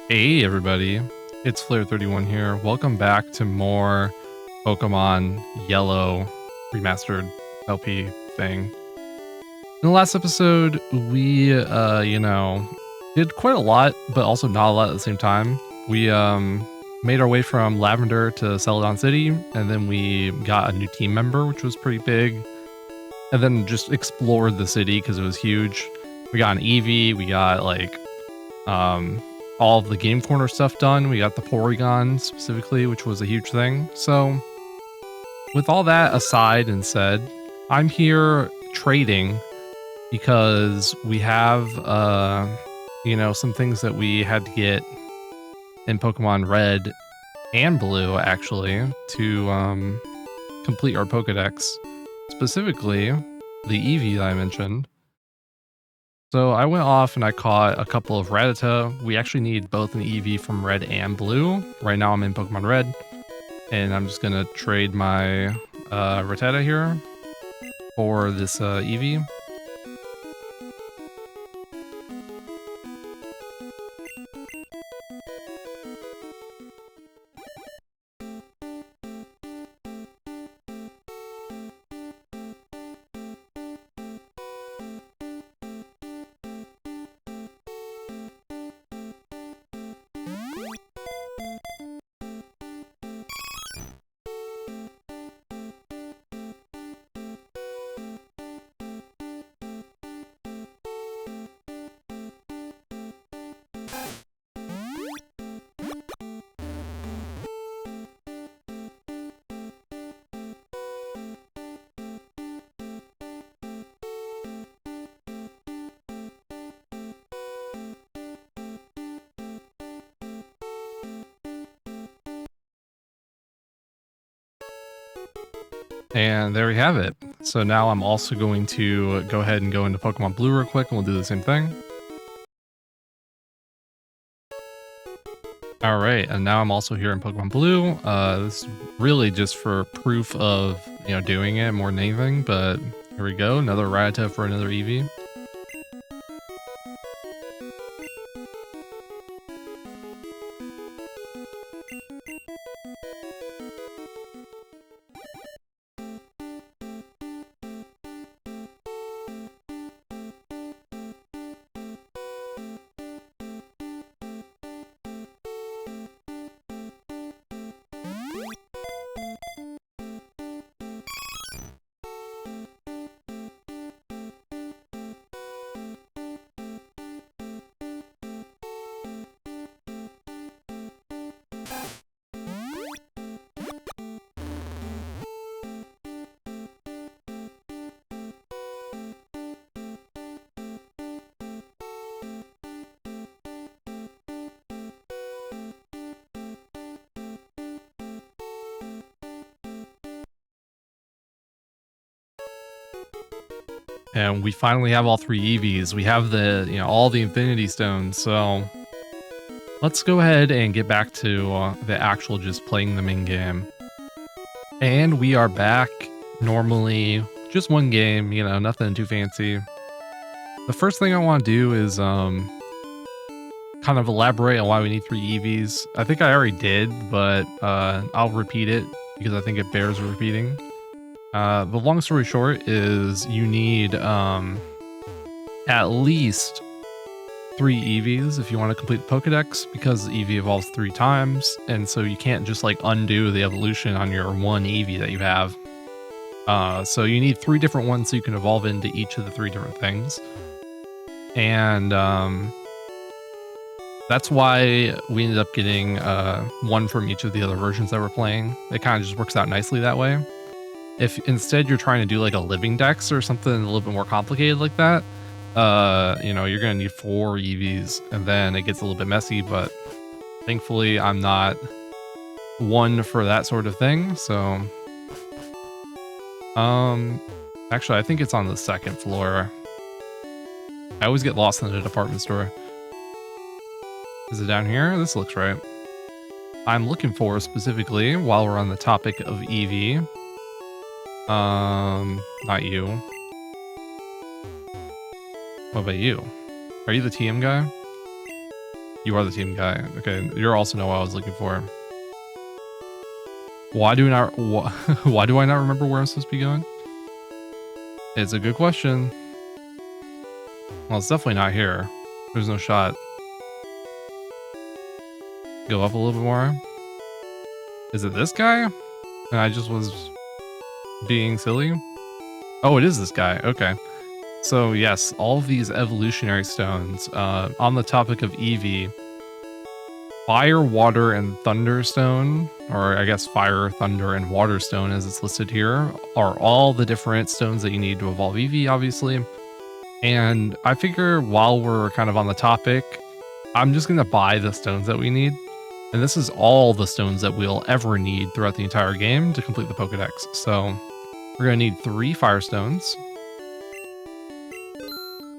Hey everybody, it's Flare31 here. Welcome back to more Pokemon Yellow Remastered LP thing. In the last episode, we, did quite a lot, but also not a lot at the same time. We, made our way from Lavender to Celadon City, and then we got a new team member, which was pretty big. And then just explored the city because it was huge. We got an Eevee, we got, all of the game corner stuff done. We got the Porygon specifically, which was a huge thing. So with all that aside and said, I'm here trading because we have, some things that we had to get in Pokemon Red and Blue, actually, to complete our Pokedex. Specifically, the Eevee that I mentioned. So I went off and I caught a couple of Rattata. We actually need both an Eevee from Red and Blue. Right now I'm in Pokemon Red, and I'm just gonna trade my Rattata here for this Eevee. And there we have it. So now I'm also going to go ahead and go into Pokemon Blue real quick, and we'll do the same thing. All right, and now I'm also here in Pokemon Blue. This is really just for proof of, doing it more than anything, but here we go. Another Rattata for another Eevee. And we finally have all three Eevees. We have the, all the Infinity Stones. So let's go ahead and get back to the actual just playing the main game. And we are back. Normally, just one game, nothing too fancy. The first thing I want to do is kind of elaborate on why we need three Eevees. I think I already did, but I'll repeat it because I think it bears repeating. The long story short is you need at least 3 Eevees if you want to complete the Pokedex, because Eevee evolves 3 times, and so you can't just undo the evolution on your one Eevee that you have. So you need 3 different ones so you can evolve into each of the 3 different things. And that's why we ended up getting one from each of the other versions that we're playing. It kind of just works out nicely that way. If instead you're trying to do a living dex or something a little bit more complicated like that, you're going to need 4 Eevees, and then it gets a little bit messy, but thankfully I'm not one for that sort of thing. So, actually I think it's on the 2nd floor. I always get lost in the department store. Is it down here? This looks right. I'm looking for specifically, while we're on the topic of Eevee, not you. What about you? Are you the TM guy? You are the team guy. Okay, you also know what I was looking for. Why do why do I not remember where I'm supposed to be going? It's a good question. Well, it's definitely not here. There's no shot. Go up a little bit more. Is it this guy? And I just was being silly. Oh, it is this guy. Okay. So yes, all of these evolutionary stones. On the topic of Eevee, Fire, Water, and Thunderstone, or I guess Fire, Thunder, and Water Stone as it's listed here, are all the different stones that you need to evolve Eevee, obviously. And I figure while we're kind of on the topic, I'm just going to buy the stones that we need. And this is all the stones that we'll ever need throughout the entire game to complete the Pokedex. So we're going to need 3 Fire Stones.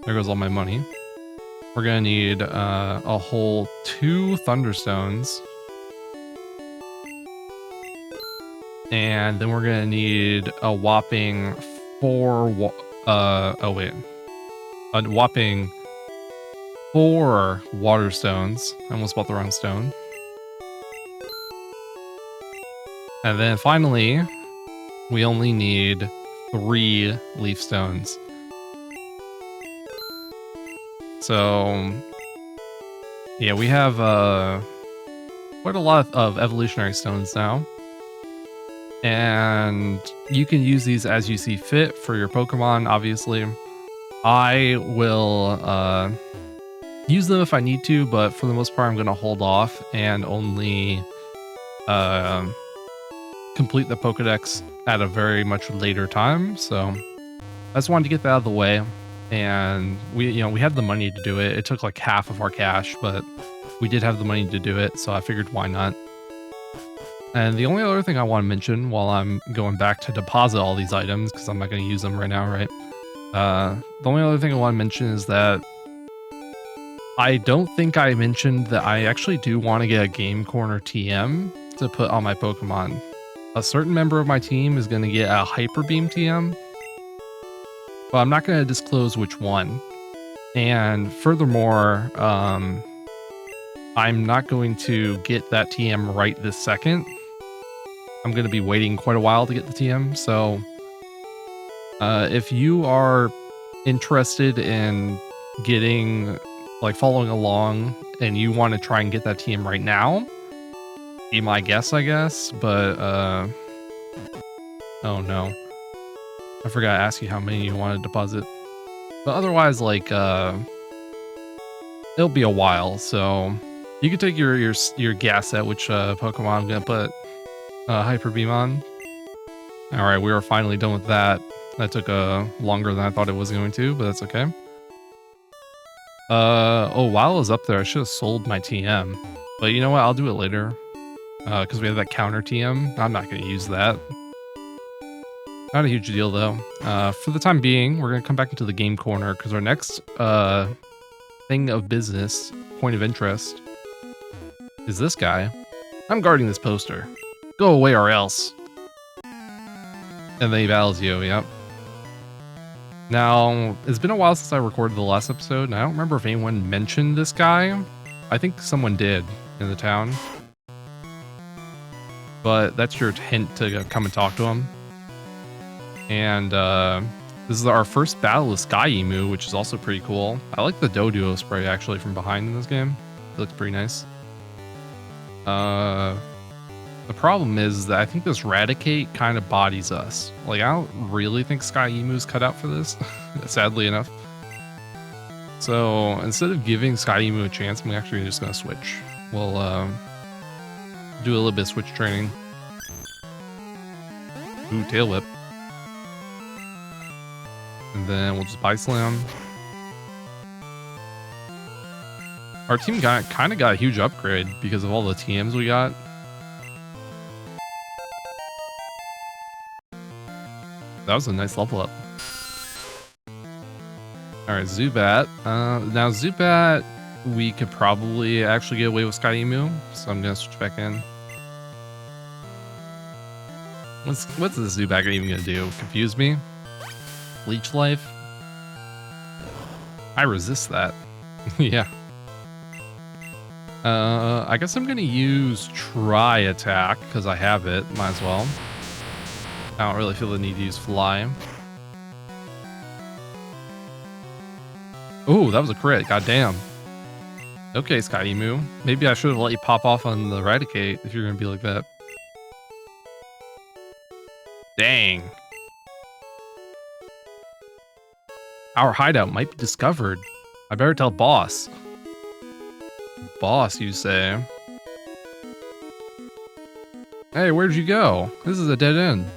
There goes all my money. We're going to need a whole 2 Thunderstones. And then we're going to need a whopping 4... a whopping 4 Water Stones. I almost bought the wrong stone. And then finally, we only need 3 Leaf Stones. So, yeah, we have quite a lot of evolutionary stones now. And you can use these as you see fit for your Pokemon, obviously. I will use them if I need to, but for the most part, I'm going to hold off and only complete the Pokedex at a very much later time. So I just wanted to get that out of the way. And we had the money to do it. It took like half of our cash, but we did have the money to do it. So I figured why not? And the only other thing I want to mention while I'm going back to deposit all these items, because I'm not going to use them right now, right? The only other thing I want to mention is that I don't think I mentioned that I actually do want to get a Game Corner TM to put on my Pokemon. A certain member of my team is going to get a Hyper Beam TM, but I'm not going to disclose which one. And furthermore, I'm not going to get that TM right this second. I'm going to be waiting quite a while to get the TM. So if you are interested in getting, like, following along and you want to try and get that TM right now, be my guess, I guess. But oh no, I forgot to ask you how many you want to deposit. But otherwise, like, it'll be a while, so you can take your guess at which Pokemon I'm gonna put Hyper Beam on. All right, we are finally done with that. That took longer than I thought it was going to, but that's okay. Oh, while I was up there, I should have sold my TM, but you know what? I'll do it later because we have that counter TM. I'm not going to use that. Not a huge deal though. For the time being, we're going to come back into the game corner because our next thing of business, point of interest, is this guy. I'm guarding this poster. Go away or else. And then he battles you, yep. Now, it's been a while since I recorded the last episode, and I don't remember if anyone mentioned this guy. I think someone did in the town. But that's your hint to come and talk to him. And this is our first battle with Sky Emu, which is also pretty cool. I like the Doduo spray actually from behind in this game. It looks pretty nice. The problem is that I think this Raticate kind of bodies us. Like, I don't really think Sky Emu's cut out for this, sadly enough. So instead of giving Sky Emu a chance, I'm actually just going to switch. We'll do a little bit of switch training. Ooh, Tail Whip. And then we'll just Bite Slam. Our team kind of got a huge upgrade because of all the TMs we got. That was a nice level up. Alright, Zubat. Now Zubat, we could probably actually get away with Sky Emu, so I'm gonna switch back in. What's this Zubat even gonna do? Confuse me? Leech Life? I resist that. Yeah. I guess I'm gonna use try attack because I have it. Might as well. I don't really feel the need to use fly. Oh, that was a crit. Goddamn. Okay, Sky Emu. Maybe I should have let you pop off on the Eradicate if you're gonna be like that. Dang. Our hideout might be discovered. I better tell boss. Boss, you say? Hey, where'd you go? This is a dead end.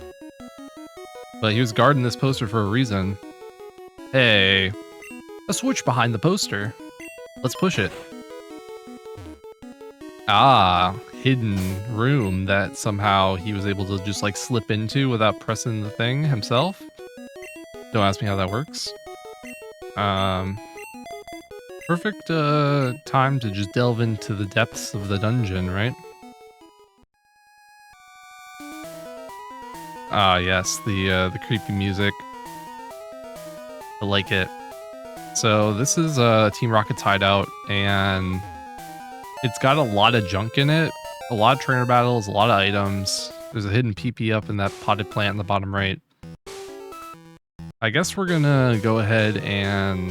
But he was guarding this poster for a reason. Hey, a switch behind the poster. Let's push it. Ah, hidden room that somehow he was able to just like slip into without pressing the thing himself. Don't ask me how that works. Perfect time to just delve into the depths of the dungeon, right? Ah, yes, the creepy music. I like it. So this is Team Rocket's hideout, and it's got a lot of junk in it. A lot of trainer battles, a lot of items. There's a hidden PP up in that potted plant in the bottom right. I guess we're gonna go ahead and,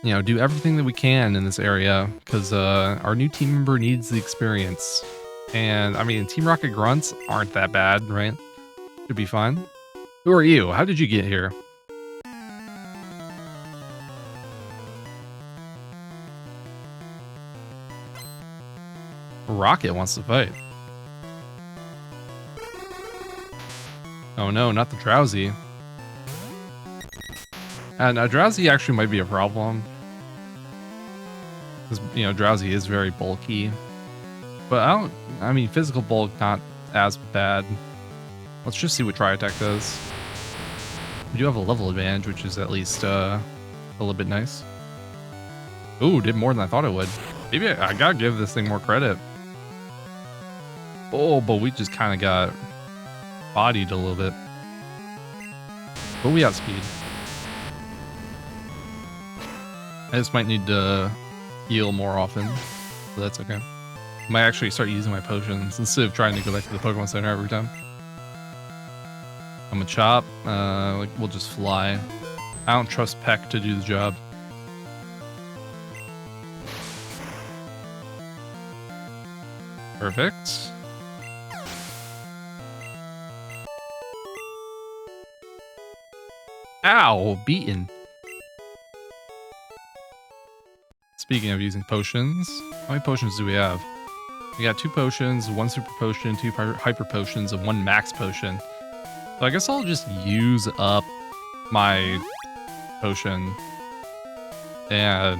you know, do everything that we can in this area, because our new team member needs the experience. And, I mean, Team Rocket grunts aren't that bad, right? Should be fine. Who are you? How did you get here? Rocket wants to fight. Oh no, not the Drowsy. And Drowsy actually might be a problem. Because, you know, Drowsy is very bulky. But I mean, physical bulk, not as bad. Let's just see what Try Attack does. We do have a level advantage, which is at least a little bit nice. Ooh, did more than I thought it would. Maybe I gotta give this thing more credit. Oh, but we just kind of got bodied a little bit. But we outspeed. I just might need to heal more often, so that's okay. Might actually start using my potions instead of trying to go back to the Pokemon Center every time. I'm a chop. Like we'll just fly. I don't trust Peck to do the job. Perfect. Ow, beaten. Speaking of using potions, how many potions do we have? We got 2 potions, 1 super potion, 2 hyper potions, and 1 max potion. So I guess I'll just use up my potion and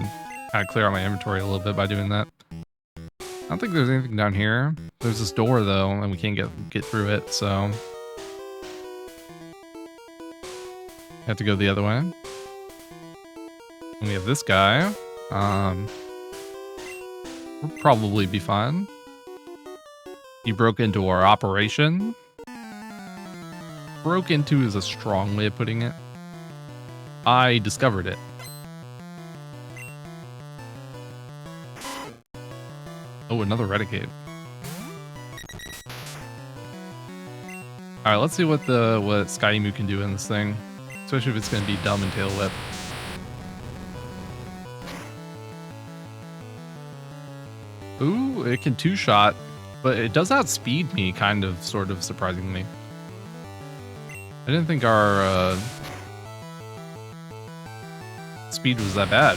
kind of clear out my inventory a little bit by doing that. I don't think there's anything down here. There's this door though, and we can't get through it, so have to go the other way. And we have this guy. We'll probably be fine. He broke into our operation. Broke into is a strong way of putting it. I discovered it. Oh, another Eradicate. Alright, let's see what Sky Emu can do in this thing. Especially if it's gonna be dumb and tail whip. Ooh, it can 2-shot, but it does outspeed me, kind of, sort of, surprisingly. I didn't think our speed was that bad.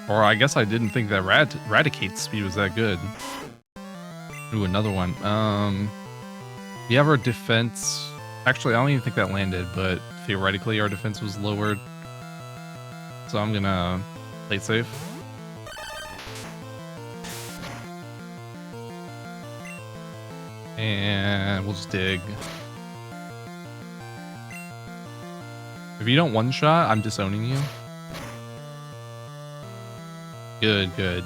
Or I guess I didn't think that Raticate's speed was that good. Ooh, another one. We have our defense. Actually, I don't even think that landed, but theoretically our defense was lowered. So I'm gonna play it safe. And we'll just dig. If you don't one-shot, I'm disowning you. Good, good.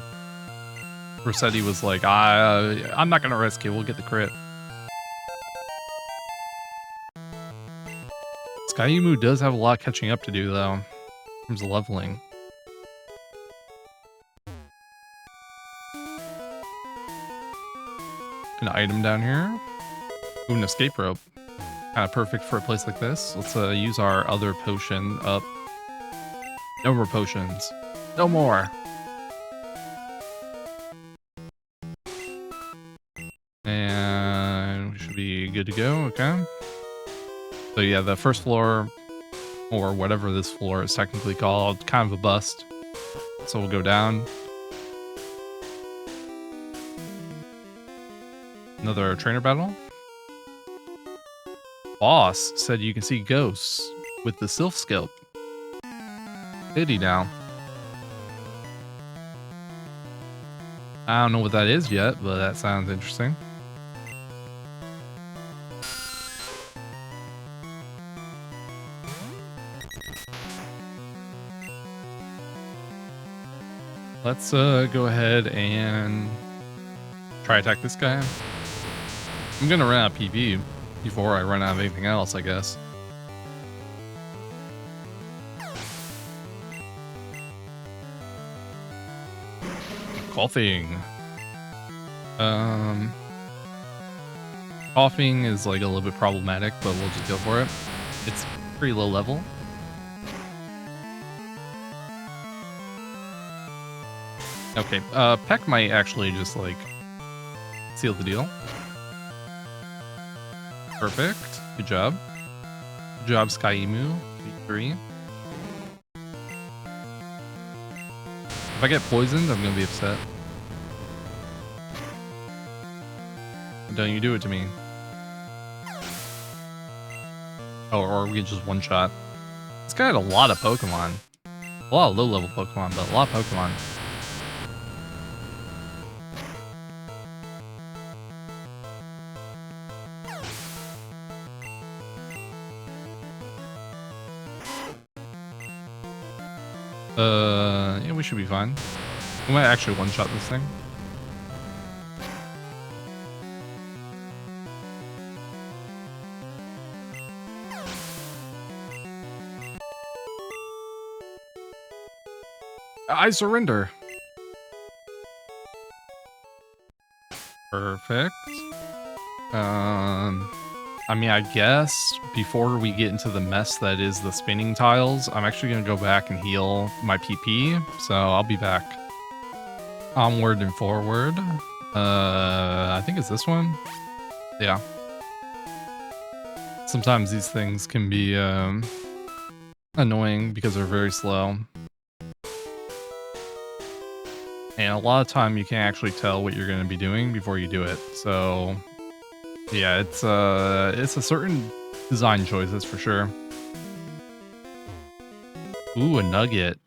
Rossetti was like, I'm not gonna risk it, we'll get the crit. Skyemu does have a lot catching up to do, though, in terms of leveling. An item down here. Ooh, an escape rope. Kind of perfect for a place like this. Let's use our other potion up. No more potions. No more. And we should be good to go. Okay. So yeah, the first floor, or whatever this floor is technically called, kind of a bust. So we'll go down. Another trainer battle. Boss said you can see ghosts with the Sylph Scope. Pity now. I don't know what that is yet, but that sounds interesting. Let's go ahead and try attack this guy. I'm gonna run out of PV before I run out of anything else, I guess. Coughing. Coughing is like a little bit problematic, but we'll just go for it. It's pretty low level. Okay, Peck might actually just like seal the deal. Perfect. Good job. Good job, Skyemu. V3. If I get poisoned, I'm gonna be upset. Don't you do it to me. Oh, or we get just one shot. This guy had a lot of Pokemon. A lot of low-level Pokemon, but a lot of Pokemon. Yeah, we should be fine. We might actually one-shot this thing. I surrender. Perfect. I mean, I guess before we get into the mess that is the spinning tiles, I'm actually going to go back and heal my PP, so I'll be back. Onward and forward. I think it's this one. Yeah. Sometimes these things can be annoying because they're very slow. And a lot of time you can't actually tell what you're going to be doing before you do it, so... yeah, it's a certain design choice, that's for sure. Ooh, a nugget.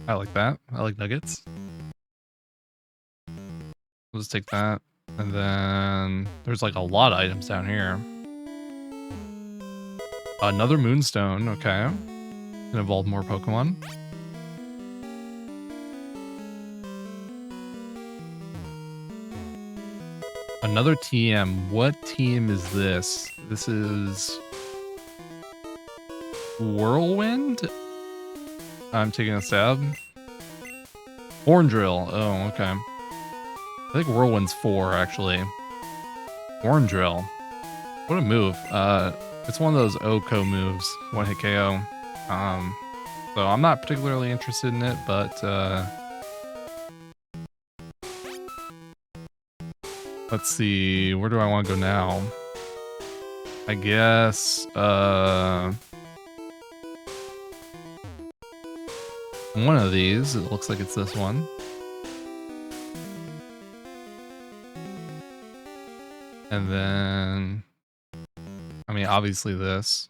I like that. I like nuggets. We'll just take that. And then there's like a lot of items down here. Another moonstone, okay. Can evolve more Pokemon. Another TM. What TM is this? This is Whirlwind? I'm taking a stab. Horn Drill. Oh, okay. I think Whirlwind's 4, actually. Horn Drill. What a move. It's one of those OHKO moves. One hit KO. So I'm not particularly interested in it, but let's see, where do I want to go now? I guess, one of these, it looks like it's this one. And then, I mean, obviously this.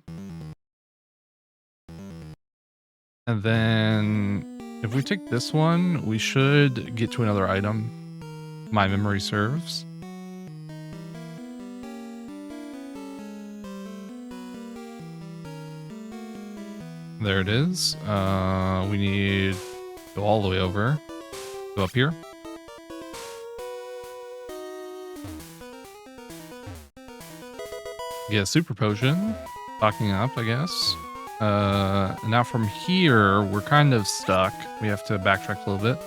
And then, if we take this one, we should get to another item. My memory serves. There it is. We need to go all the way over. Go up here. Get a super potion. Stocking up, I guess. Now from here, we're kind of stuck. We have to backtrack a little bit.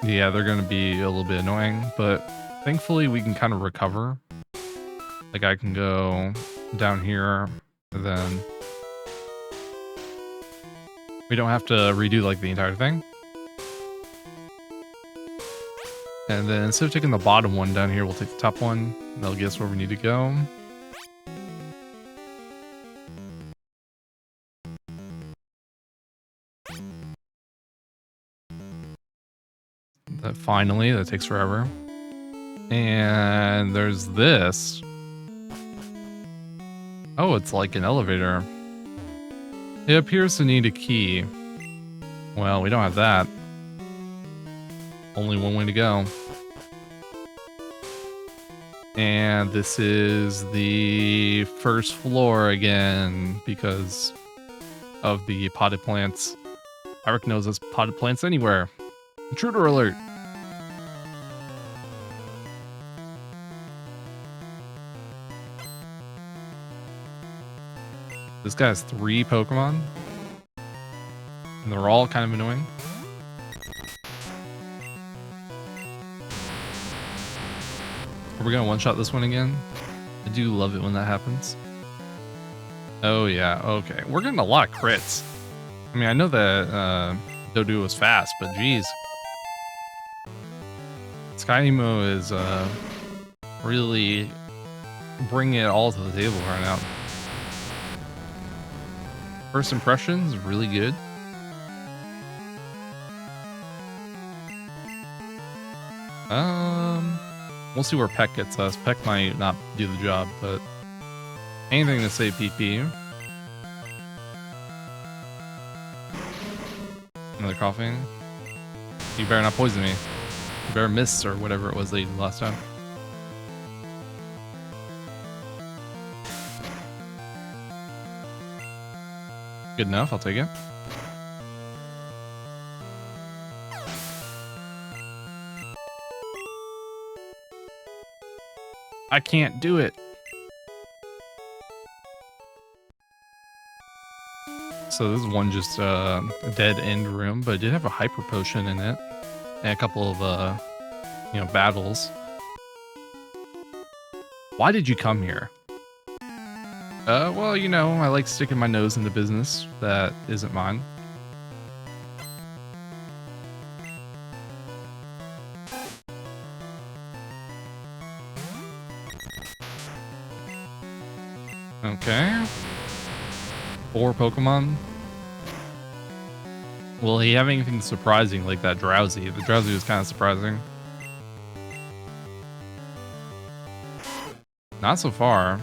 Yeah, they're going to be a little bit annoying, but thankfully we can kind of recover. Like I can go down here, and then we don't have to redo like the entire thing. And then instead of taking the bottom one down here, we'll take the top one. That'll get us where we need to go. Finally, that takes forever. And there's this. Oh, it's like an elevator. It appears to need a key. Well, we don't have that. Only one way to go. And this is the first floor again because of the potted plants. Eric knows there's potted plants anywhere. Intruder alert! This guy has 3 Pokemon. And they're all kind of annoying. Are we gonna one-shot this one again? I do love it when that happens. Oh yeah, okay. We're getting a lot of crits. I mean, I know that Dodu was fast, but geez. Sky Emo is really bringing it all to the table right now. First impressions, really good. We'll see where Peck gets us. Peck might not do the job, but anything to save PP. Another coughing. You better not poison me. You better miss or whatever it was they did last time. Good enough, I'll take it. I can't do it. So this is one just a dead end room, but it did have a hyper potion in it. And a couple of, battles. Why did you come here? Well, I like sticking my nose into business that isn't mine. Okay. 4 Pokemon. Will he have anything surprising like that Drowsy? The Drowsy was kind of surprising. Not so far.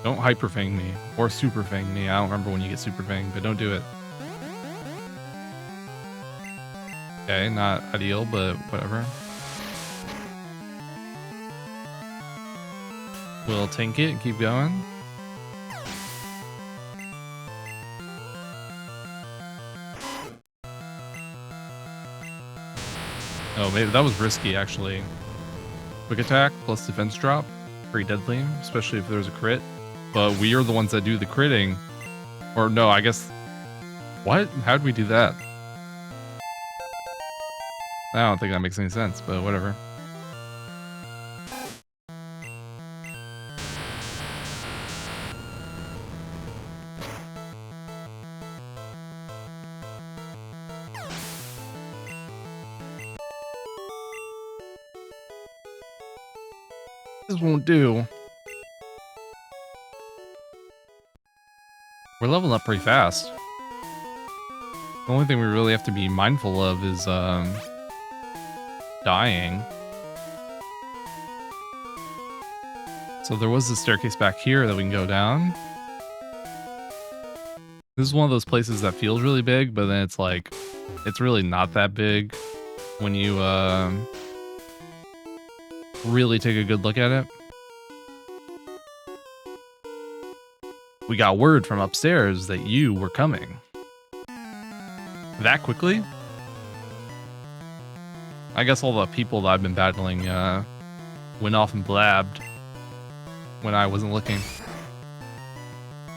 Don't Hyper Fang me. Or Super Fang me. I don't remember when you get Super Fang, but don't do it. Okay, not ideal, but whatever. We'll tank it and keep going. Oh, maybe that was risky, actually. Quick attack plus defense drop. Pretty deadly, especially if there's a crit. But we are the ones that do the critting. Or no, I guess... What? How'd we do that? I don't think that makes any sense, but whatever. This won't do. We're leveling up pretty fast. The only thing we really have to be mindful of is dying. So there was a staircase back here that we can go down. This is one of those places that feels really big, but then it's like, it's really not that big when you really take a good look at it. We got word from upstairs that you were coming. That quickly? I guess all the people that I've been battling went off and blabbed when I wasn't looking.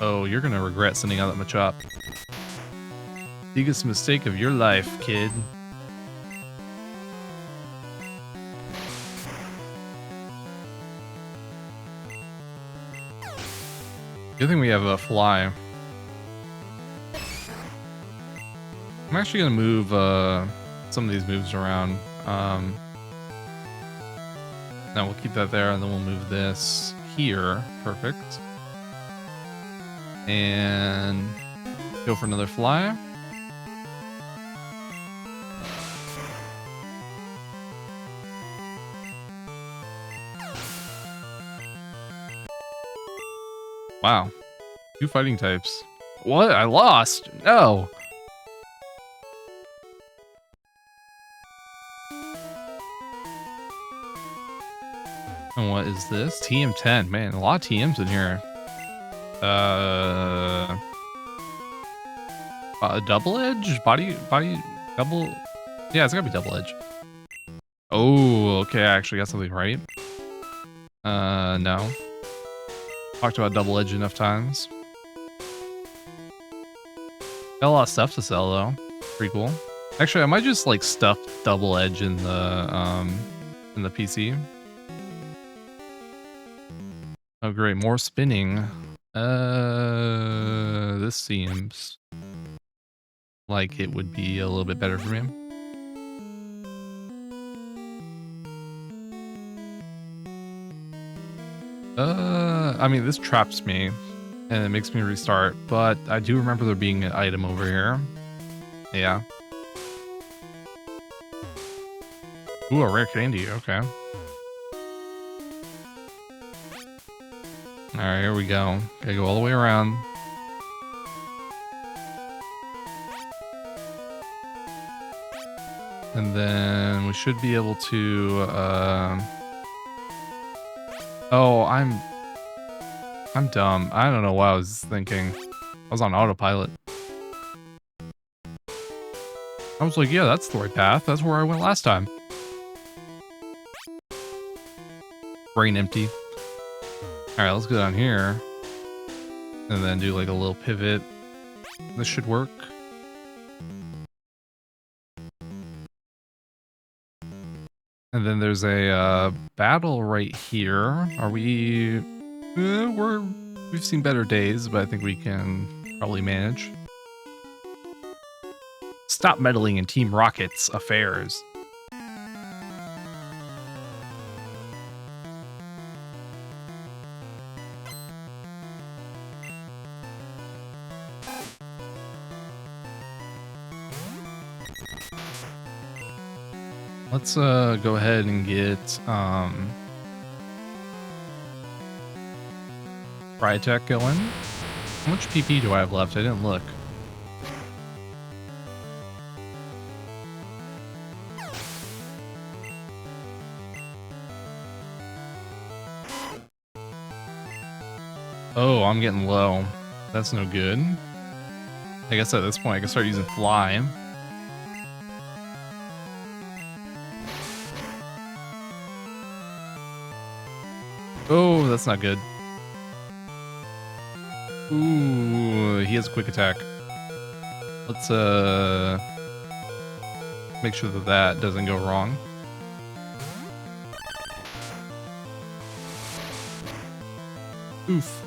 Oh, you're gonna regret sending out that Machop. Biggest mistake of your life, kid. Good thing we have a fly. I'm actually gonna move some of these moves around. Now we'll keep that there, and then we'll move this here. Perfect. And go for another fly. Wow. 2 fighting types. What? I lost? No. And what is this? TM10. Man, a lot of TMs in here. Double edge? Body, double... Yeah, it's gotta be double edge. Oh, okay, I actually got something right. No. Talked about double edge enough times. Got a lot of stuff to sell though. Pretty cool. Actually, I might just like stuff double edge in the PC. Oh great, more spinning. This seems like it would be a little bit better for me. I mean, this traps me and it makes me restart, but I do remember there being an item over here. Yeah. Ooh, a rare candy. Okay. Alright, here we go. Gotta go all the way around. And then we should be able to, oh, I'm dumb. I don't know what I was thinking. I was on autopilot. I was like, yeah, that's the right path. That's where I went last time. Brain empty. Alright, let's go down here. And then do like a little pivot. This should work. And then there's a battle right here. Are we... we've seen better days, but I think we can probably manage. Stop meddling in Team Rocket's affairs. Let's go ahead and get Fry Attack going. How much PP do I have left? I didn't look. Oh, I'm getting low. That's no good. I guess at this point I can start using Fly. Oh, that's not good. Ooh, he has a quick attack. Let's make sure that that doesn't go wrong. Oof.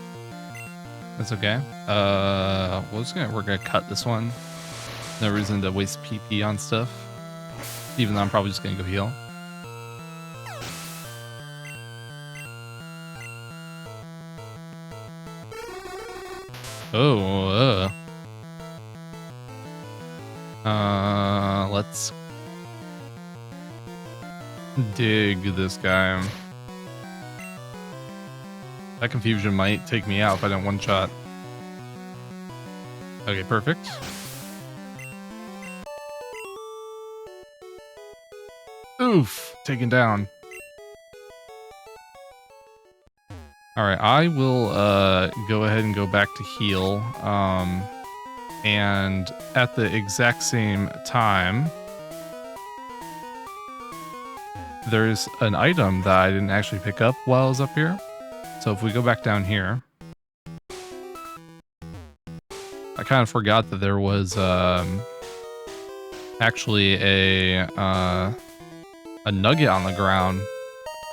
That's okay. We're gonna cut this one. No reason to waste PP on stuff. Even though I'm probably just gonna go heal. Oh, let's dig this guy. That confusion might take me out if I don't one-shot. Okay, perfect. Oof, taken down. Alright, I will go ahead and go back to heal. And at the exact same time, there's an item that I didn't actually pick up while I was up here. So if we go back down here, I kind of forgot that there was actually a nugget on the ground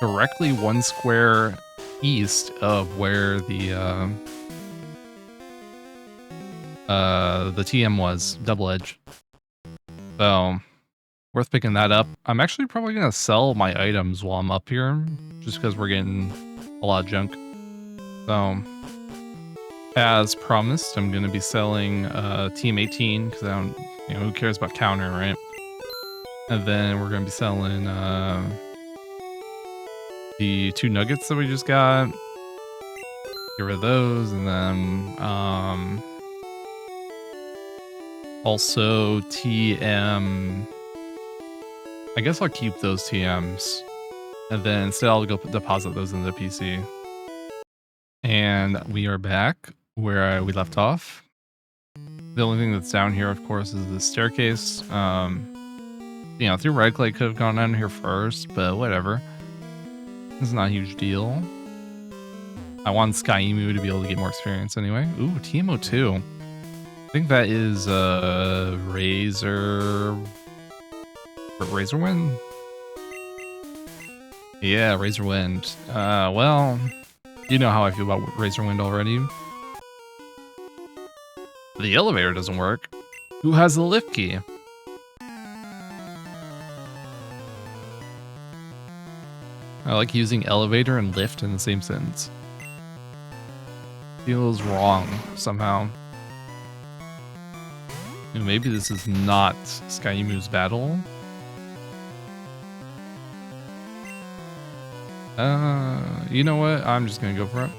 directly 1 square east of where the TM was, double edge. So worth picking that up. I'm actually probably gonna sell my items while I'm up here, just because we're getting a lot of junk. So as promised, I'm gonna be selling TM18 because I don't, you know, who cares about counter, right? And then we're gonna be selling the 2 nuggets that we just got. Get rid of those, and then also TM. I guess I'll keep those TMs, and then instead I'll go deposit those in the PC. And we are back where we left off. The only thing that's down here, of course, is the staircase. You know, theoretically I could have gone down here first, but whatever. It's not a huge deal. I want Sky Emu to be able to get more experience anyway. Ooh, TMO2. I think that is Razorwind? Yeah, Razorwind. Well, you know how I feel about Razorwind already. The elevator doesn't work. Who has the lift key? I like using elevator and lift in the same sentence. Feels wrong somehow. Maybe this is not Sky Emu's battle. You know what? I'm just gonna go for it.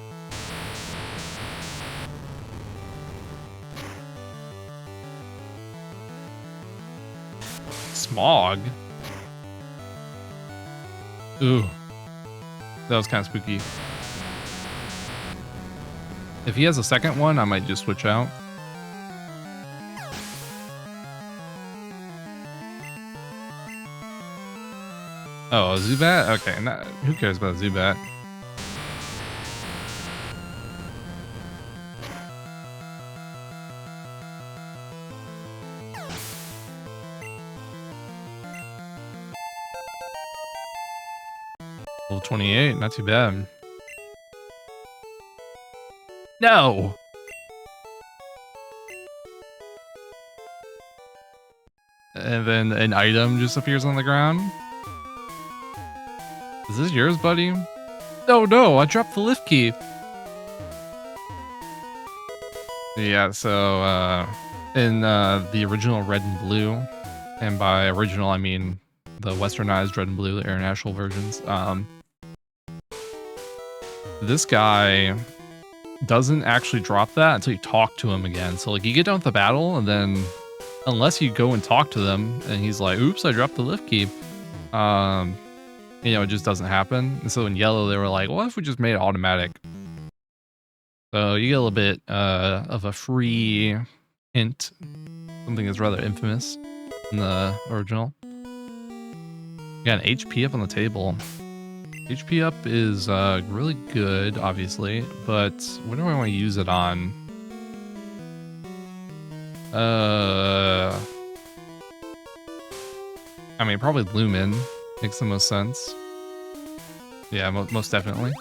Smog? Ooh. That was kind of spooky. If he has a second one, I might just switch out. Oh, a Zubat? Okay, who cares about a Zubat? Level 28, not too bad. No! And then an item just appears on the ground. Is this yours, buddy? Oh no, I dropped the lift key. Yeah, so in the original Red and Blue, and by original I mean the westernized Red and Blue, the international versions, this guy doesn't actually drop that until you talk to him again. So like you get done with the battle, and then unless you go and talk to them and he's like, oops, I dropped the lift key, you know, it just doesn't happen. And so in yellow, they were like, what if we just made it automatic? So you get a little bit of a free hint, something that's rather infamous in the original. You got an HP up on the table. HP up is really good, obviously, but what do I want to use it on? I mean, probably Lumen makes the most sense. Yeah, most definitely.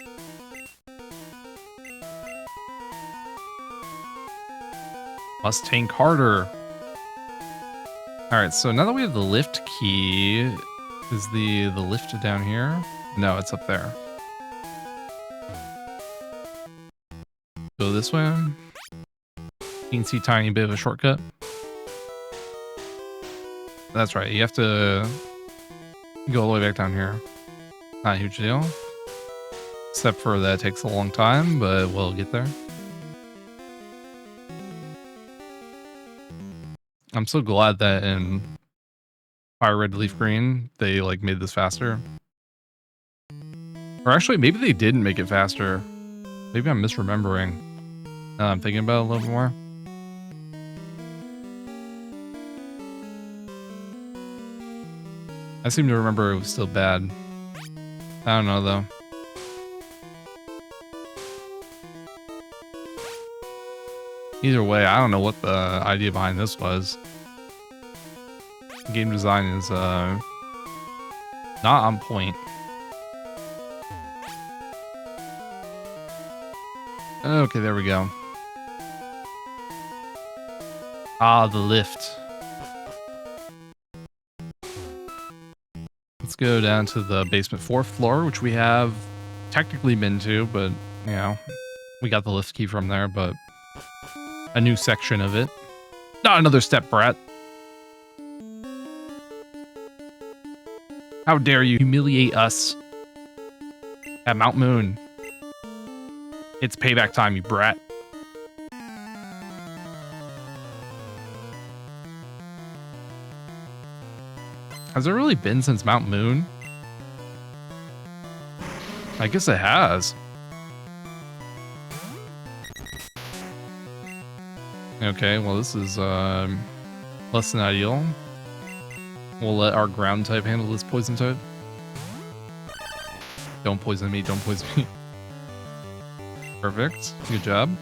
Mustang Carter. Alright, so now that we have the lift key, is the lift down here? No, it's up there. Go this way. Teensy tiny bit of a shortcut. That's right, you have to go all the way back down here. Not a huge deal. Except for that it takes a long time, but we'll get there. I'm so glad that in Fire Red Leaf Green, they like made this faster. Or actually, maybe they didn't make it faster. Maybe I'm misremembering. Now I'm thinking about it a little bit more. I seem to remember it was still bad. I don't know, though. Either way, I don't know what the idea behind this was. Game design is not on point. Okay, there we go. Ah, the lift. Let's go down to the basement 4th floor, which we have technically been to, but, you know, we got the lift key from there, but a new section of it. Not another step, brat. How dare you humiliate us at Mount Moon? It's payback time, you brat. Has it really been since Mount Moon? I guess it has. Okay, well this is less than ideal. We'll let our ground type handle this poison type. Don't poison me, don't poison me. Perfect, good job.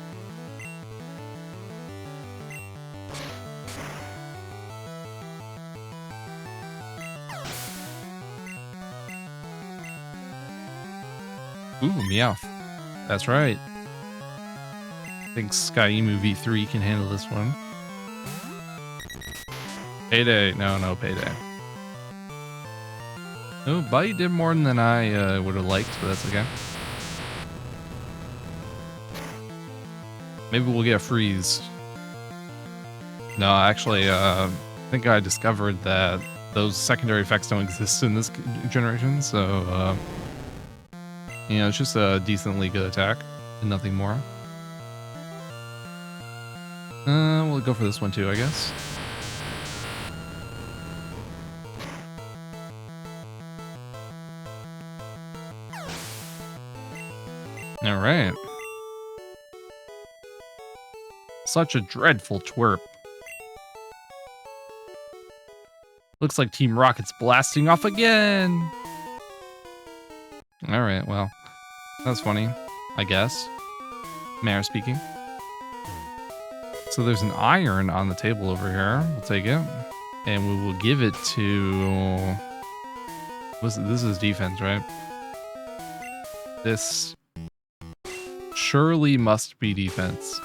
Ooh, Meowth. That's right. I think Skyemu V3 can handle this one. Payday. No, Payday. Oh, Bite did more than I would have liked, but that's okay. Maybe we'll get a freeze. No, actually, I think I discovered that those secondary effects don't exist in this generation, so, you know, it's just a decently good attack and nothing more. We'll go for this one too, I guess. All right. Such a dreadful twerp. Looks like Team Rocket's blasting off again. All right, well, that's funny, I guess. Mayor speaking. So there's an iron on the table over here. We'll take it. And we will give it to... This is defense, right? This surely must be defense.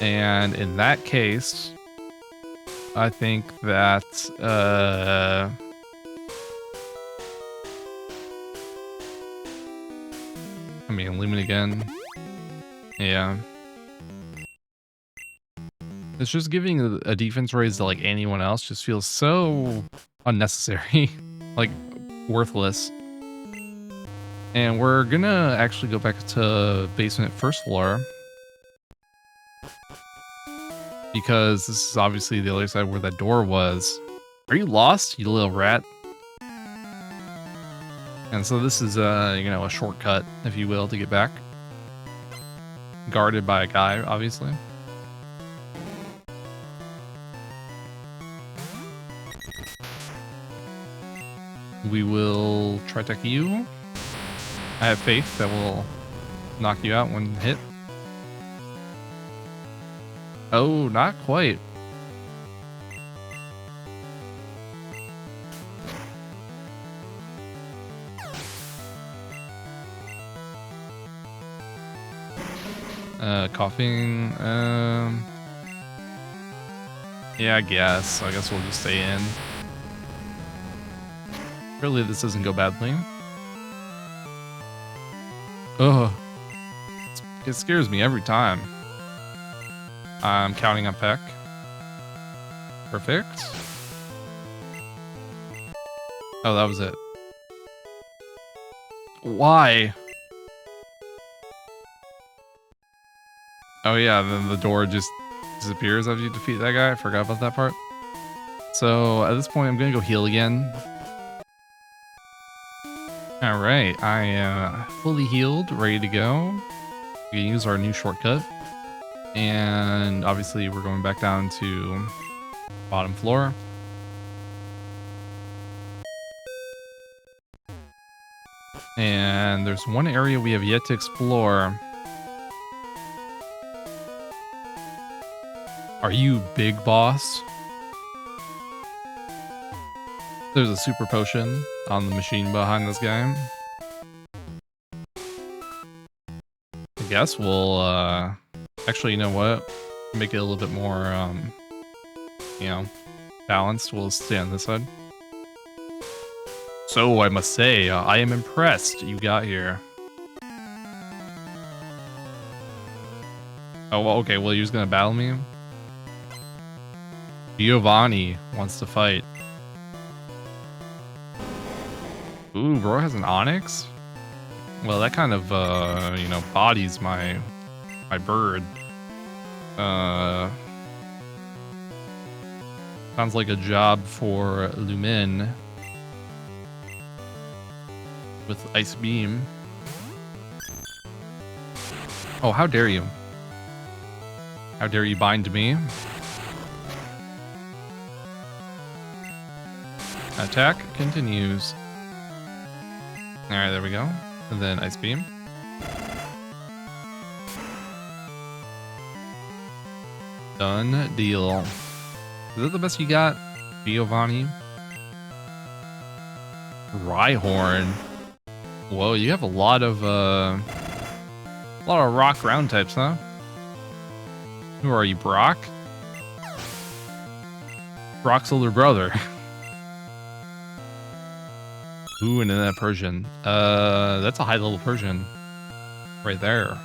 And in that case, I think that... I mean, Lumen again. Yeah. It's just giving a defense raise to like anyone else just feels so unnecessary, like worthless. And we're gonna actually go back to basement 1st floor because this is obviously the other side where that door was. Are you lost, you little rat? And so this is you know, a shortcut, if you will, to get back. Guarded by a guy, obviously. We will try-tech you. I have faith that will knock you out when hit. Oh, not quite. Coughing. Yeah, I guess we'll just stay in. Really, this doesn't go badly. Ugh. It scares me every time. I'm counting on Peck. Perfect. Oh, that was it. Why? Oh yeah, then the door just disappears after you defeat that guy. I forgot about that part. So at this point, I'm gonna go heal again. All right, I am fully healed, ready to go. We can use our new shortcut. And obviously we're going back down to bottom floor. And there's one area we have yet to explore. Are you big boss? There's a super potion on the machine behind this guy. I guess we'll, actually, you know what? Make it a little bit more, you know, balanced. We'll stay on this side. So, I must say, I am impressed you got here. Oh, well, okay, well, you're just gonna battle me? Giovanni wants to fight. Ooh, bro has an Onyx? Well, that kind of, you know, bodies my bird. Sounds like a job for Lumen. With Ice Beam. Oh, how dare you? How dare you bind me? Attack continues. Alright, there we go. And then Ice Beam. Done deal. Is that the best you got, Giovanni? Rhyhorn. Whoa, you have a lot of rock ground types, huh? Who are you, Brock? Brock's older brother. Ooh, and then that Persian. That's a high level Persian. Right there.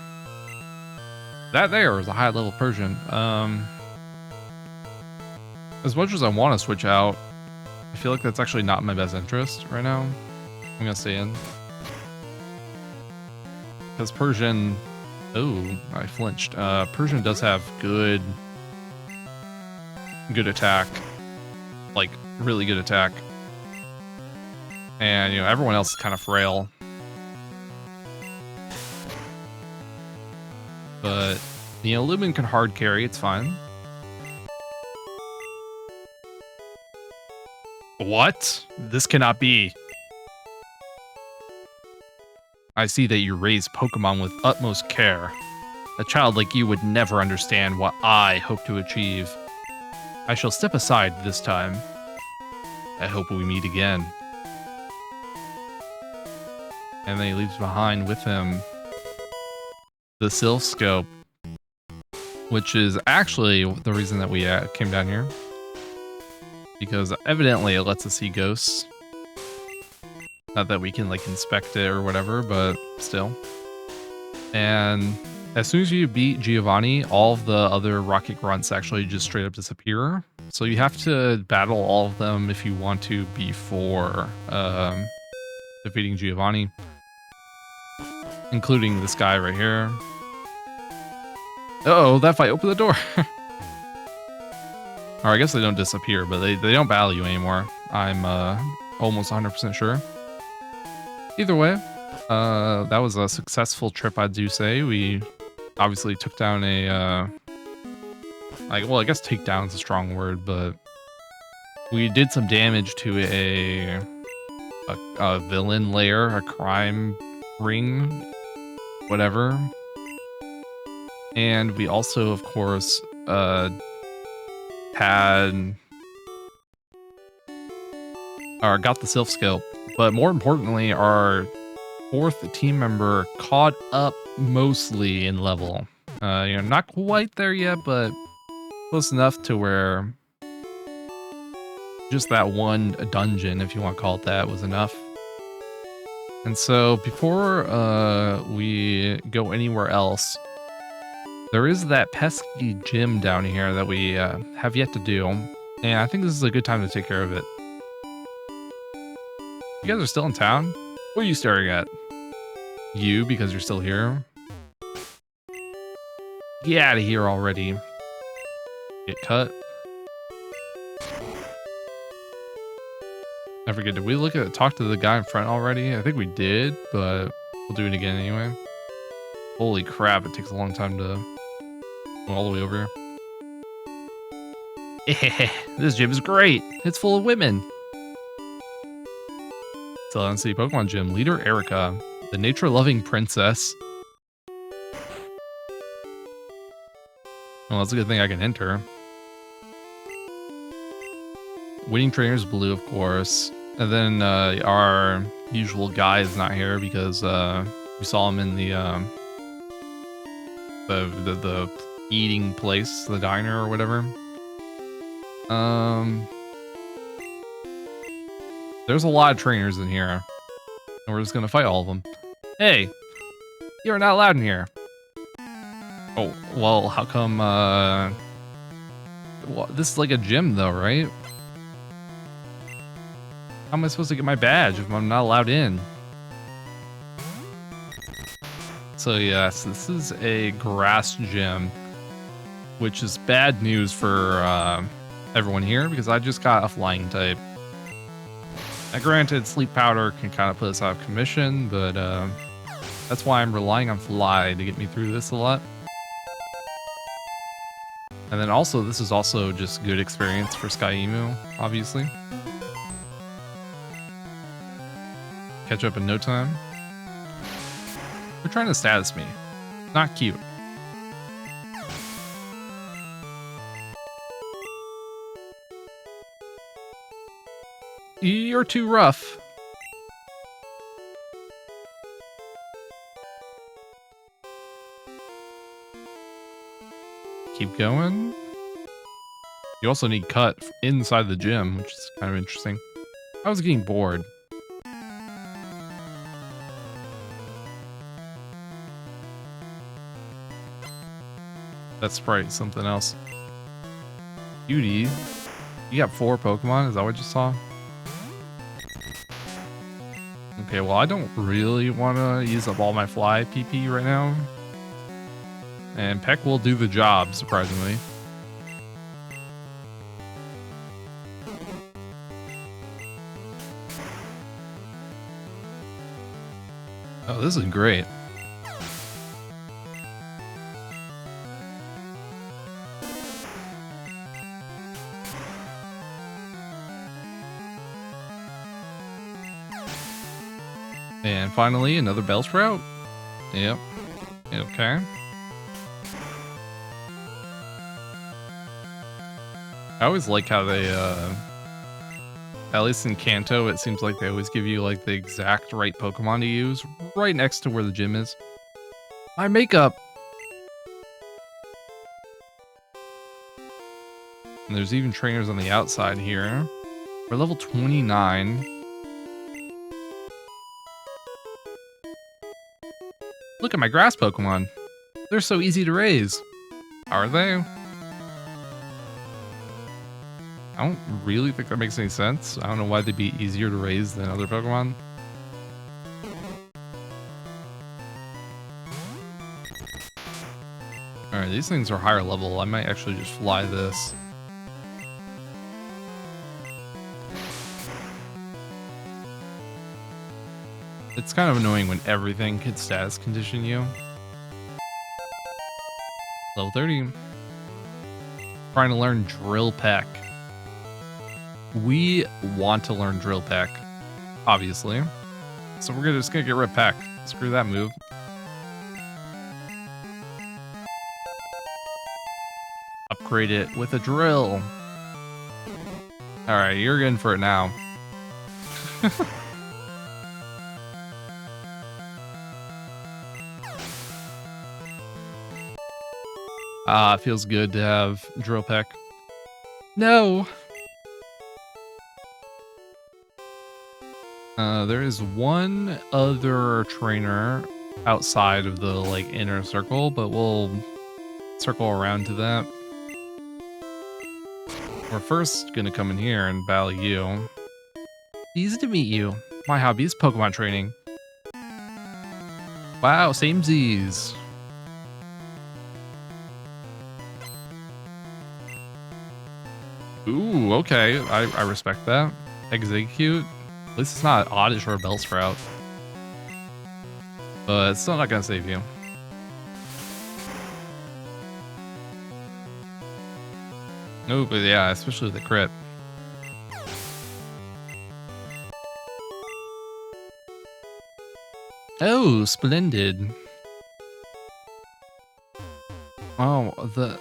That there is a high level Persian. As much as I want to switch out, I feel like that's actually not in my best interest right now. I'm gonna stay in. Because Persian... Oh, I flinched. Persian does have good attack. Like, really good attack. And, you know, everyone else is kind of frail. But, you know, Lumen can hard carry, it's fine. What? This cannot be. I see that you raise Pokemon with utmost care. A child like you would never understand what I hope to achieve. I shall step aside this time. I hope we meet again. And then he leaves behind with him the Sylph Scope, which is actually the reason that we came down here. Because evidently it lets us see ghosts. Not that we can like inspect it or whatever, but still. And as soon as you beat Giovanni, all of the other rocket grunts actually just straight up disappear. So you have to battle all of them if you want to before defeating Giovanni. Including this guy right here. Uh-oh, that fight opened the door. Or I guess they don't disappear, but they don't battle you anymore. I'm almost 100% sure. Either way, that was a successful trip, I do say. We obviously took down a, well, I guess take down is a strong word, but we did some damage to a villain lair, a crime ring, whatever. And we also, of course, got the Sylph Scope. But more importantly, our fourth team member caught up mostly in level. You know, not quite there yet, but close enough to where just that one dungeon, if you want to call it that, was enough. And so before we go anywhere else, there is that pesky gym down here that we have yet to do. And I think this is a good time to take care of it. You guys are still in town? What are you staring at? You, because you're still here? Get out of here already. Get cut. I forget, did we talk to the guy in front already? I think we did, but we'll do it again anyway. Holy crap, it takes a long time to go all the way over here. This gym is great. It's full of women. So let's see, Pokemon Gym. Leader Erica, the nature-loving princess. Well, that's a good thing I can enter. Winning trainers Blue, of course. And then our usual guy is not here because we saw him in the eating place, the diner or whatever. There's a lot of trainers in here. And we're just gonna fight all of them. Hey! You're not allowed in here. Oh, well, how come, well, this is like a gym though, right? How am I supposed to get my badge if I'm not allowed in? So yes, this is a grass gym, which is bad news for everyone here because I just got a flying type. Now granted, sleep powder can kind of put us out of commission, but that's why I'm relying on fly to get me through this a lot. And then also, this is also just good experience for Sky Emu, obviously. Catch up in no time. They're trying to status me. Not cute. You're too rough. Keep going. You also need cut inside the gym, which is kind of interesting. I was getting bored. That's probably something else. Beauty. You got 4 Pokemon? Is that what you saw? Okay, well, I don't really want to use up all my fly PP right now. And Peck will do the job, surprisingly. Oh, this is great. And finally, another Bellsprout. Yep. Okay. I always like how they, at least in Kanto, it seems like they always give you like the exact right Pokemon to use right next to where the gym is. My makeup! And there's even trainers on the outside here. We're level 29. Look at my grass Pokemon. They're so easy to raise. Are they? I don't really think that makes any sense. I don't know why they'd be easier to raise than other Pokemon. Alright, these things are higher level. I might actually just fly this. It's kind of annoying when everything could status condition you. Level 30. Trying to learn Drill Peck. We want to learn Drill Peck, obviously. So we're just gonna get rid of Peck. Screw that move. Upgrade it with a drill. Alright, you're in for it now. It feels good to have Drill Peck. No! There is one other trainer outside of the like inner circle, but we'll circle around to that. We're first gonna come in here and battle you. Easy to meet you. My hobby is Pokemon training. Wow, samesies. Ooh, okay. I respect that. Execute. At least it's not Oddish or a Bellsprout. But it's still not gonna save you. No, but yeah, especially the crit. Oh, splendid. Oh, the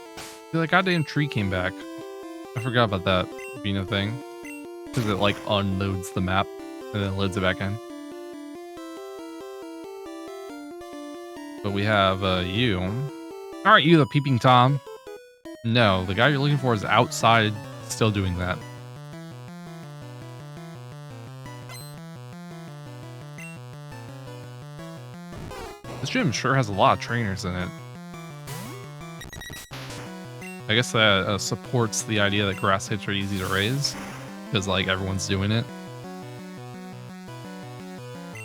goddamn tree came back. I forgot about that being a thing. Because it like unloads the map and then loads it back in. But we have you. Aren't you the peeping Tom? No, the guy you're looking for is outside still doing that. This gym sure has a lot of trainers in it. I guess that supports the idea that grass types are easy to raise. Because, like, everyone's doing it.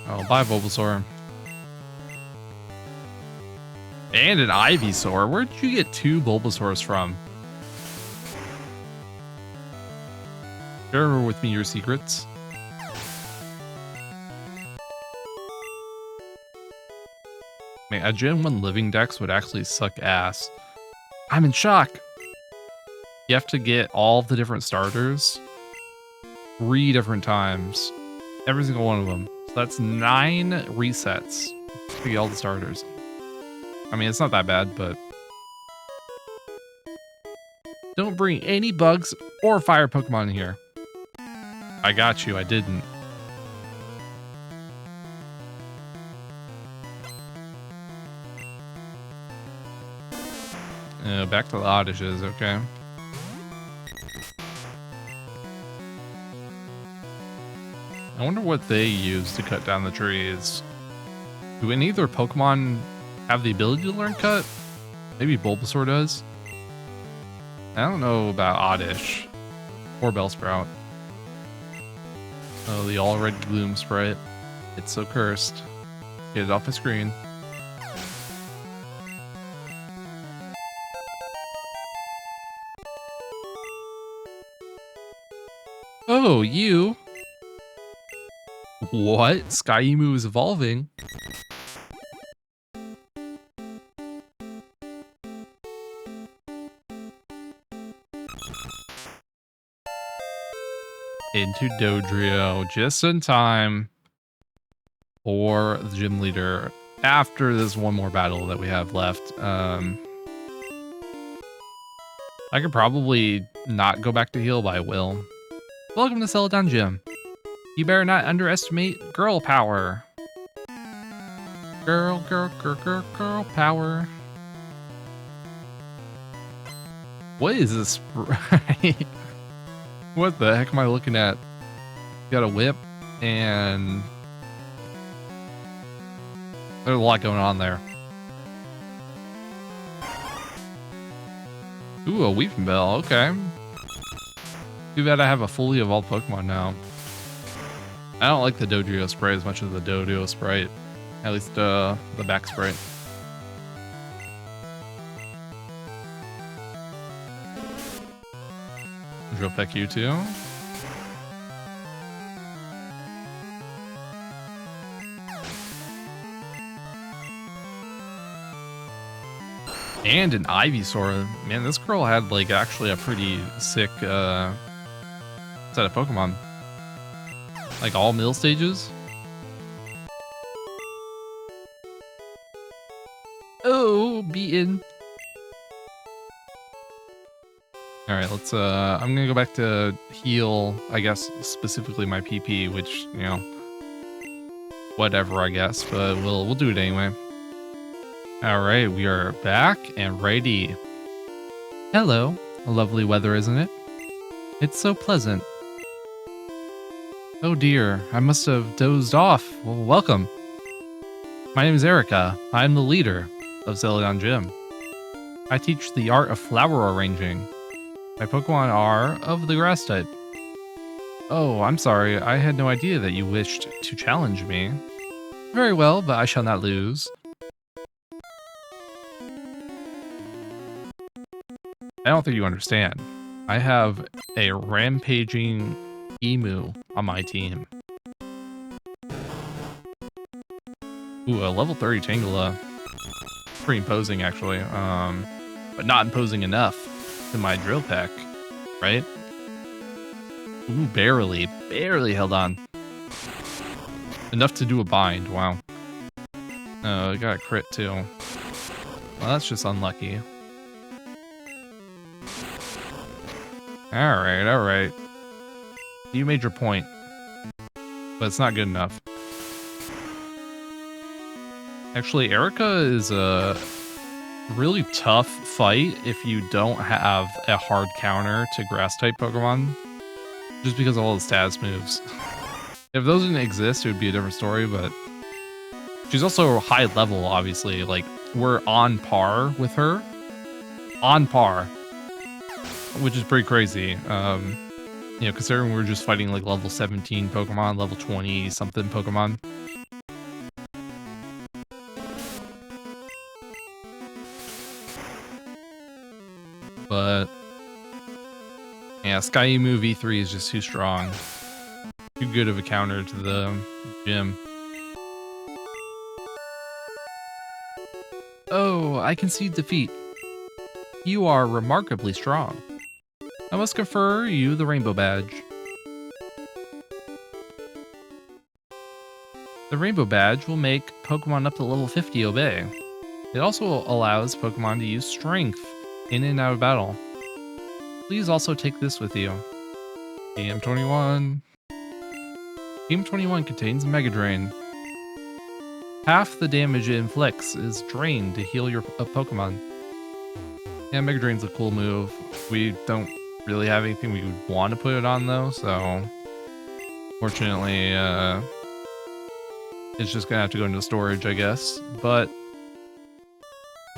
Oh, bye, Bulbasaur. And an Ivysaur. Where'd you get 2 Bulbasaurs from? Share with me your secrets. Man, a Gen 1 living dex would actually suck ass. I'm in shock. You have to get all the different starters 3 different times. Every single one of them. So that's 9 resets to get all the starters. I mean, it's not that bad, but... Don't bring any bugs or fire Pokemon in here. I got you, I didn't. Back to the Oddishes, okay. I wonder what they use to cut down the trees. Do any of their Pokemon have the ability to learn cut? Maybe Bulbasaur does. I don't know about Oddish or Bellsprout. Oh, the all red Gloom sprite. It's so cursed. Get it off the screen. Oh, you. What? Sky Emu is evolving. Into Dodrio just in time for the gym leader after this one more battle that we have left. I could probably not go back to heal, but I will. Welcome to Celadon Gym. You better not underestimate girl power. Girl power. What is this? What the heck am I looking at? Got a whip and there's a lot going on there. Ooh, a Weeping Bell. Okay. Too bad I have a fully evolved Pokemon now. I don't like the Dodrio sprite as much as the Dodo sprite. At least the back sprite. Drill Peck you too. And an Ivysaur. Man, this girl had like actually a pretty sick set of Pokemon. Like all mill stages. Oh, beaten. All right, let's I'm gonna go back to heal, I guess specifically my PP, which, you know, whatever, I guess, but we'll do it anyway. All right, we are back and ready. Hello, lovely weather, isn't it? It's so pleasant. Oh dear, I must have dozed off. Well, welcome. My name is Erica. I'm the leader of Celadon Gym. I teach the art of flower arranging. My Pokemon are of the grass type. Oh, I'm sorry. I had no idea that you wished to challenge me. Very well, but I shall not lose. I don't think you understand. I have a rampaging emu on my team. Ooh, a level 30 Tangela. Pretty imposing, actually. But not imposing enough to my Drill Peck, right? Ooh, barely held on. Enough to do a bind, wow. Oh, I got a crit too. Well, that's just unlucky. Alright, alright. You made your point. But it's not good enough. Actually, Erica is a really tough fight if you don't have a hard counter to grass-type Pokemon. Just because of all the status moves. If those didn't exist, it would be a different story, but... She's also high level, obviously. Like, we're on par with her. On par. Which is pretty crazy. You know, considering we're just fighting like level 17 Pokemon, level 20 something Pokemon. But yeah, Sky Emu V3 is just too strong. Too good of a counter to the gym. Oh, I concede defeat. You are remarkably strong. I must confer you the Rainbow Badge. The Rainbow Badge will make Pokemon up to level 50 obey. It also allows Pokemon to use Strength in and out of battle. Please also take this with you. TM21. TM21 contains Mega Drain. Half the damage it inflicts is drained to heal your Pokemon. Yeah, Mega Drain's a cool move. We don't really have anything we would want to put it on though, so fortunately it's just gonna have to go into storage, I guess. But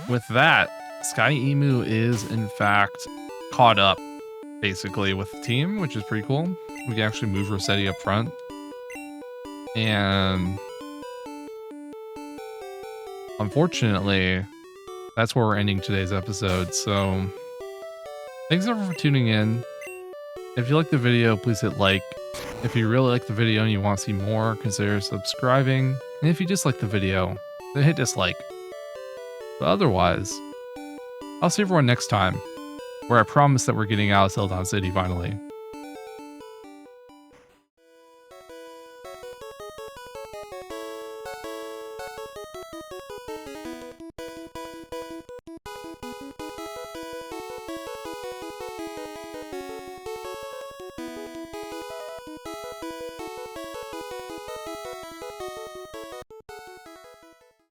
with that, Sky Emu is in fact caught up basically with the team, which is pretty cool. We can actually move Rossetti up front, and unfortunately that's where we're ending today's episode. So thanks everyone for tuning in. If you like the video, please hit like. If you really like the video and you want to see more, consider subscribing. And if you dislike the video, then hit dislike. But otherwise, I'll see everyone next time, where I promise that we're getting out of Celadon City finally.